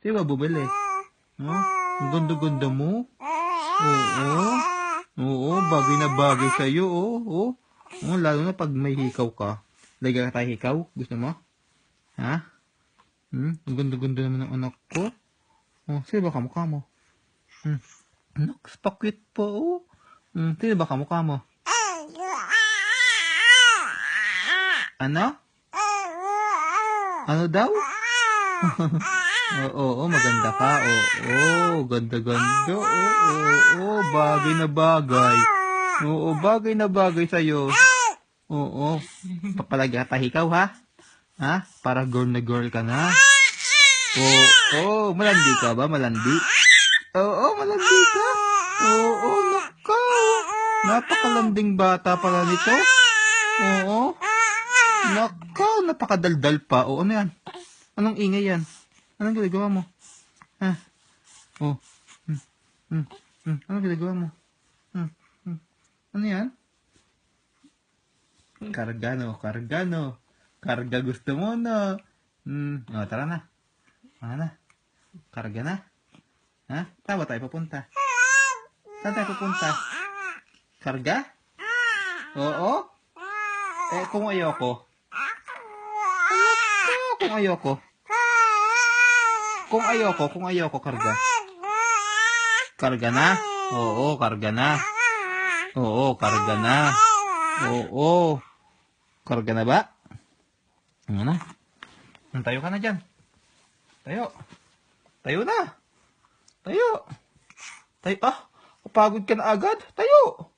Di ba bumili? No? Ang ganda-ganda mo. Oo. Oo, bagay na bagay sa'yo. Oo. Oo, lalo na pag may hikaw ka. Lagyan ka tayo hikaw? Gusto mo? Ha? Ang ganda-ganda naman ng anak ko. Oh, sino ba kamukha mo? Anak, pakit po. Oh. Sino ba kamukha mo? Ano? Ano daw? Oo, maganda ka. Oo, ganda-ganda. Oo, bagay na bagay. Oo, bagay na bagay sa'yo. Oo, papalagata ikaw ha? Ha? Para girl na girl ka na. Oo, malandi ka ba? Malandi? Oo, malandi ka. Oo, nakaw. Napakalanding bata pala nito. Oo. Nakaw, napakadaldal pa. Oo, ano yan? Anong ingay yan? Anong ginagawa mo? Ha? Oh. Anong ginagawa mo? Ano yan? Kargano. Karga gusto mo, no? Tara na. Ano na? Karga na? Ha? Saan ba tayo papunta? Saan tayo papunta? Karga? Oo? Kung ayoko? Ano ka? Kung ayoko? Kung ayoko, karga. Karga na? Oo, karga na. Oo, karga na. Oo. Karga na ba? Ano na? Tayo ka na dyan. Tayo. Tayo na. Tayo. Tayo. Kapagod ka na agad. Tayo.